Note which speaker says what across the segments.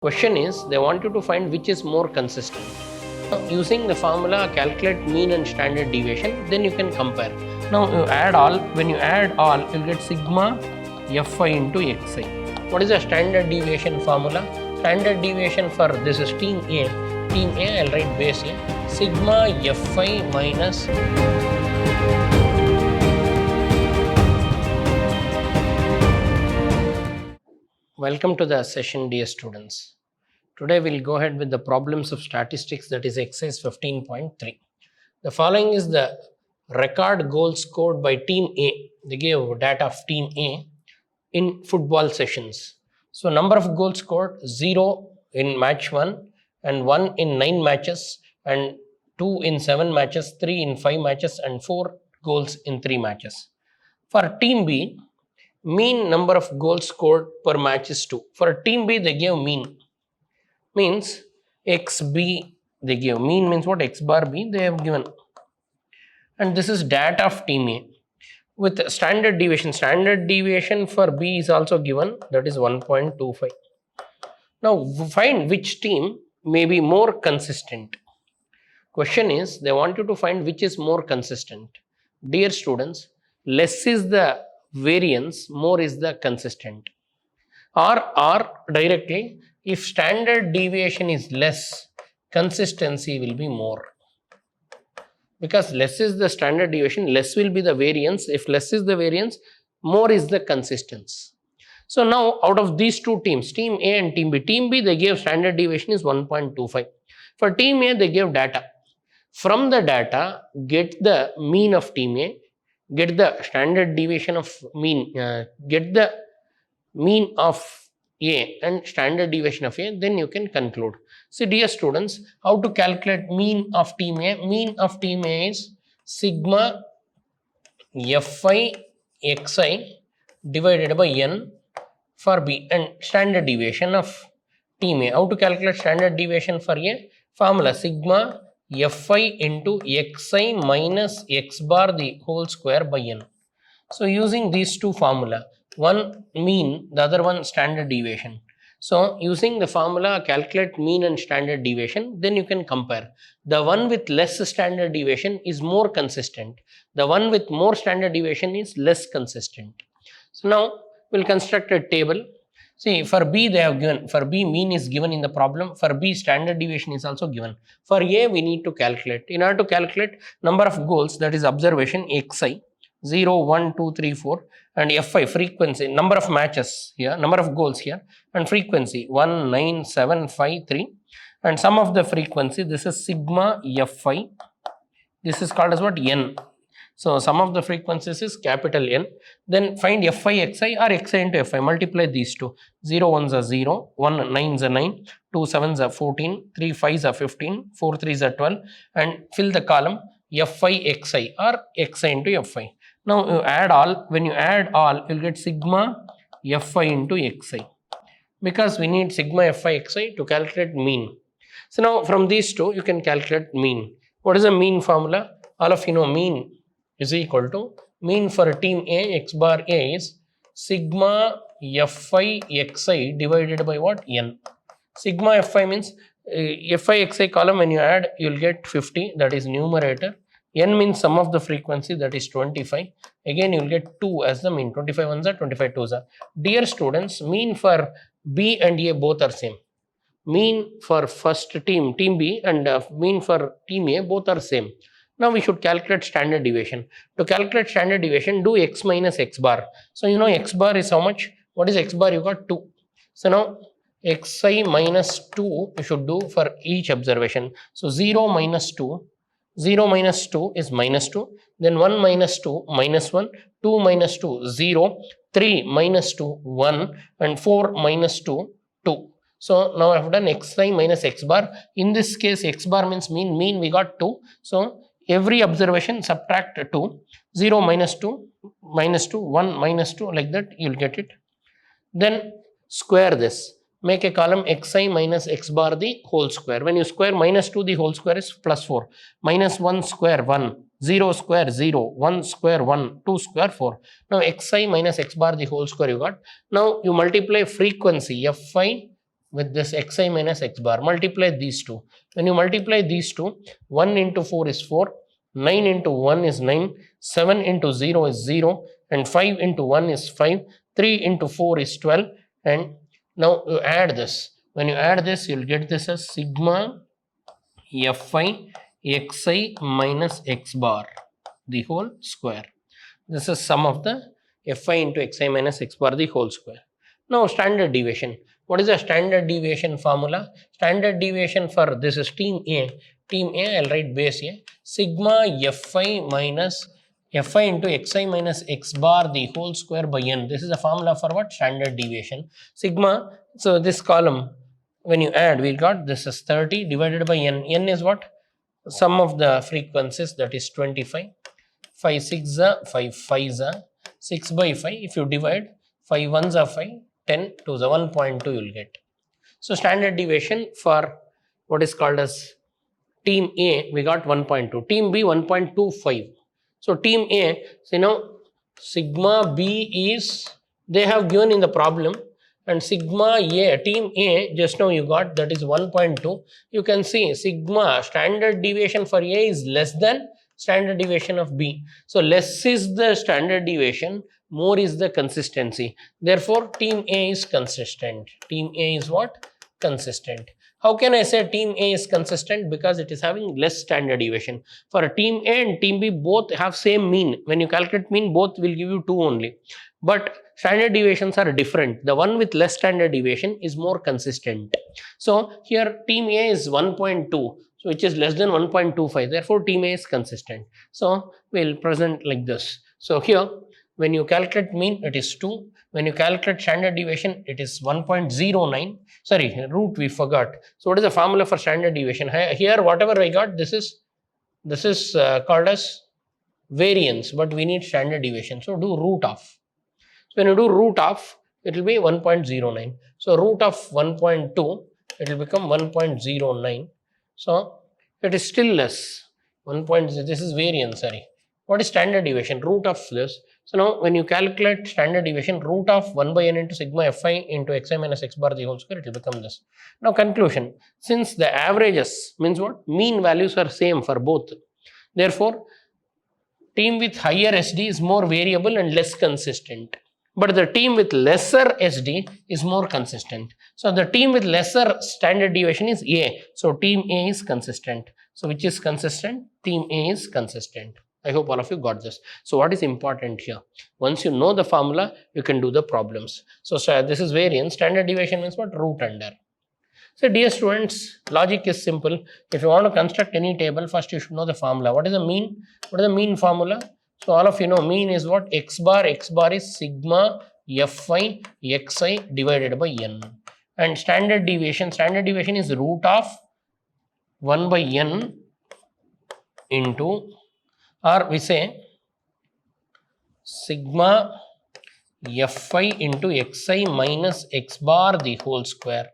Speaker 1: Question is, they want you to find which is more consistent. Using the formula calculate mean and standard deviation, then you can compare. Now you add all, when you add all, you'll get sigma fi into xi. What is the standard deviation formula? Standard deviation for this is team A. Team A, I'll write base A. Sigma fi minus Welcome to the session, dear students. Today we'll go ahead with the problems of statistics, that is exercise 15.3. The following is the record goals scored by team A. They gave data of team A in football sessions. So number of goals scored 0 in match 1 and 1 in 9 matches and 2 in 7 matches, 3 in 5 matches and 4 goals in 3 matches. For team B, mean number of goals scored per match is 2. For team B, they gave mean. Means xb, they give. Mean means what? X bar B, they have given. And this is data of team A. With standard deviation. Standard deviation for B is also given, that is 1.25. Now, find which team may be more consistent. Question is, they want you to find which is more consistent. Dear students, less is the variance, more is the consistent. Or directly, if standard deviation is less, consistency will be more. Because less is the standard deviation, less will be the variance. If less is the variance, more is the consistency. So now, out of these two teams, team A and team B, they gave standard deviation is 1.25. For team A, they gave data. From the data, get the mean of team A, get the standard deviation of mean, get the mean of A and standard deviation of A, then you can conclude. So dear students, how to calculate mean of team A? Mean of team A is sigma fi xi divided by n for B, and standard deviation of team A. How to calculate standard deviation for A? Formula sigma fi into xi minus x bar the whole square by n. So using these two formula, one mean, the other one standard deviation. So using the formula calculate mean and standard deviation, then you can compare. The one with less standard deviation is more consistent. The one with more standard deviation is less consistent. So now we'll construct a table. See, for B they have given, for B mean is given in the problem, for B standard deviation is also given. For A we need to calculate. In order to calculate number of goals, that is observation xi, 0, 1, 2, 3, 4, and fi frequency, number of matches here, number of goals here, and frequency 1, 9, 7, 5, 3, and sum of the frequency, this is sigma fi, this is called as what? N. So sum of the frequencies is capital N. Then find fi xi or xi into fi, multiply these two. 0 1s are 0, 1 9s are 9, 2 7s are 14, 3 5s are 15, 4 3s are 12, and fill the column fi xi or xi into fi. Now you add all, when you add all, you'll get sigma fi into xi. Because we need sigma fi xi to calculate mean. So now from these two, you can calculate mean. What is the mean formula? All of you know mean is equal to, mean for team A, x bar A is sigma fi xi divided by what? N. Sigma fi means fi xi column, when you add, you'll get 50, that is numerator. N means sum of the frequency, that is 25. Again, you'll get 2 as the mean. 25 ones are, 25 twos are. Dear students, mean for B and A both are same. Mean for first team, team B, and mean for team A both are same. Now we should calculate standard deviation. To calculate standard deviation, do x minus x bar. So you know x bar is how much? What is x bar? You got 2. So now xi minus 2 you should do for each observation. So 0 minus 2. 0 minus 2 is minus 2, then 1 minus 2 minus 1, 2 minus 2 0, 3 minus 2 1, and 4 minus 2 2. So now I have done xi minus x bar. In this case x bar means mean we got 2. So every observation subtract 2, 0 minus 2 minus 2, 1 minus 2, like that you will get it. Then square this. Make a column xi minus x bar the whole square. When you square minus 2 the whole square is plus 4. Minus 1 square 1, 0 square 0, 1 square 1, 2 square 4. Now xi minus x bar the whole square you got. Now you multiply frequency fi with this xi minus x bar. Multiply these two. When you multiply these two, 1 into 4 is 4, 9 into 1 is 9, 7 into 0 is 0, and 5 into 1 is 5, 3 into 4 is 12, and now you add this. When you add this, you'll get this as sigma fi xi minus x bar, the whole square. This is sum of the fi into xi minus x bar, the whole square. Now standard deviation. What is the standard deviation formula? Standard deviation for this is team A. Team A, I'll write base A. Sigma fi minus fi into xi minus x bar, the whole square by n. This is the formula for what? Standard deviation. Sigma, so this column, when you add, we got this is 30 divided by n. N is what? Sum of the frequencies, that is 25. 5 6 are 5 5 are 6 by 5. If you divide 5 1s are 5, 10 to the 1.2 you will get. So standard deviation for what is called as team A, we got 1.2. Team B 1.25. So team A, so sigma B is, they have given in the problem, and sigma A, team A, just now you got, that is 1.2. You can see sigma standard deviation for A is less than standard deviation of B. So less is the standard deviation, more is the consistency. Therefore, team A is consistent. Team A is what? Consistent. How can I say team A is consistent? Because it is having less standard deviation. For team A and team B, both have same mean. When you calculate mean, both will give you 2 only. But standard deviations are different. The one with less standard deviation is more consistent. So here team A is 1.2. So which is less than 1.25. Therefore, team A is consistent. So we'll present like this. So here, when you calculate mean, it is 2. When you calculate standard deviation, it is 1.09. Sorry, root we forgot. So what is the formula for standard deviation? Here, whatever I got, this is called as variance, but we need standard deviation. So do root of. So when you do root of, it will be 1.09. So root of 1.2, it will become 1.09. So it is still less. This is variance, sorry. What is standard deviation? Root of this. So now when you calculate standard deviation, root of 1 by n into sigma fi into xi minus x bar the whole square, it will become this. Now conclusion, since the averages means what? Mean values are same for both. Therefore, team with higher SD is more variable and less consistent. But the team with lesser SD is more consistent. So the team with lesser standard deviation is A. So team A is consistent. So which is consistent? Team A is consistent. I hope all of you got this. So what is important here? Once you know the formula, you can do the problems. So this is variance. Standard deviation means what? Root under. So dear students, logic is simple. If you want to construct any table, first you should know the formula. What is the mean? What is the mean formula? So all of you know mean is what? X bar is sigma fi xi divided by n. And standard deviation is root of 1 by n into, or we say sigma fi into xi minus x bar the whole square.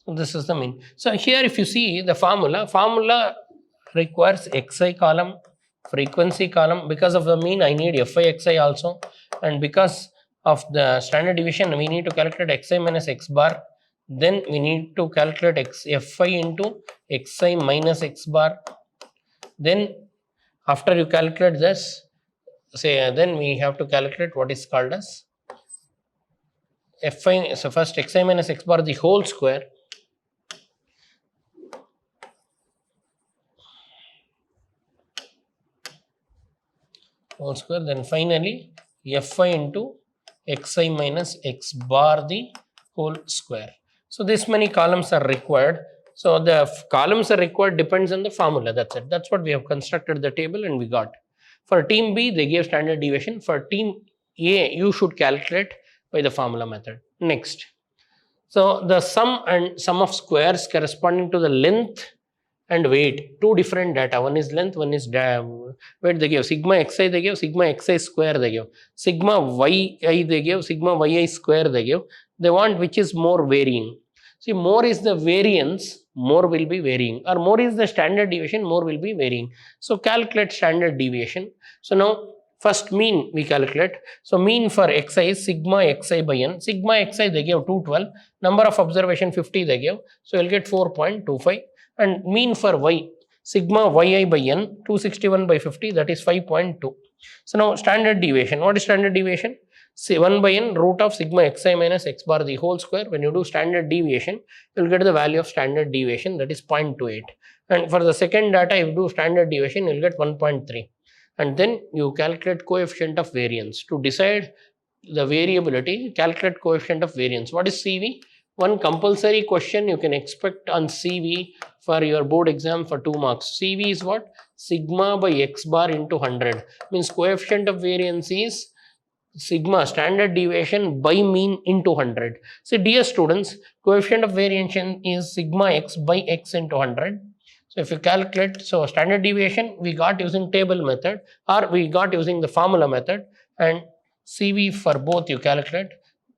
Speaker 1: So this is the mean. So here if you see the formula requires xi column, frequency column. Because of the mean, I need fi xi also, and because of the standard deviation, we need to calculate xi minus x bar. Then we need to calculate fi into xi minus x bar. Then after you calculate this, then we have to calculate what is called as fi. So first xi minus x bar the whole square. Then finally fi into xi minus x bar the whole square. So this many columns are required. So the columns are required depends on the formula. That's it. That's what we have constructed the table and we got. For team B, they gave standard deviation. For team A, you should calculate by the formula method. Next. So the sum of squares corresponding to the length and weight, two different data. One is length, one is weight. They gave sigma xi, they gave sigma xi square, they gave sigma yi, they gave sigma yi square, they gave. They want which is more varying. See, more is the variance, more will be varying, or more is the standard deviation, more will be varying. So calculate standard deviation. So now First mean we calculate. So mean for xi is sigma xi by n. Sigma xi they gave 212. Number of observation 50 they gave. So you'll get 4.25. And mean for y, sigma yi by n, 261 by 50, that is 5.2. So now standard deviation. What is standard deviation? Say 1 by n root of sigma xi minus x bar the whole square. When you do standard deviation, you will get the value of standard deviation, that is 0.28. And for the second data, if you do standard deviation, you will get 1.3. And then you calculate coefficient of variance. To decide the variability, calculate coefficient of variance. What is CV? One compulsory question you can expect on CV for your board exam for 2 marks. CV is what? Sigma by x bar into 100. Means coefficient of variance is sigma, standard deviation, by mean into 100. So dear students, coefficient of variation is sigma x by x into 100. So if you calculate, so standard deviation we got using table method or we got using the formula method, and CV for both you calculate.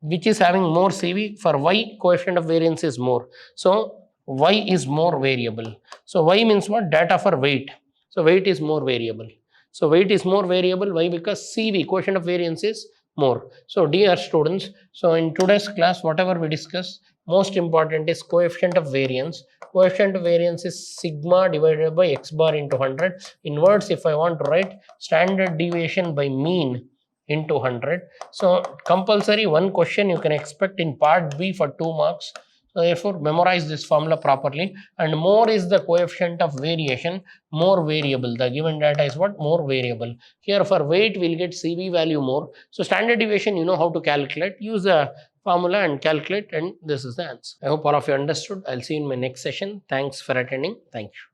Speaker 1: Which is having more CV? For y, coefficient of variance is more. So y is more variable. So y means what? Data for weight. So weight is more variable. So weight is more variable. Why? Because CV, coefficient of variance, is more. So dear students, so in today's class, whatever we discuss, most important is coefficient of variance. Coefficient of variance is sigma divided by x bar into 100. In words, if I want to write, standard deviation by mean into 100. So compulsory one question you can expect in part B for 2 marks. So therefore memorize this formula properly, and more is the coefficient of variation, more variable. The given data is what? More variable. Here for weight we'll get CV value more. So standard deviation you know how to calculate. Use the formula and calculate, and this is the answer. I hope all of you understood. I'll see you in my next session. Thanks for attending. Thank you.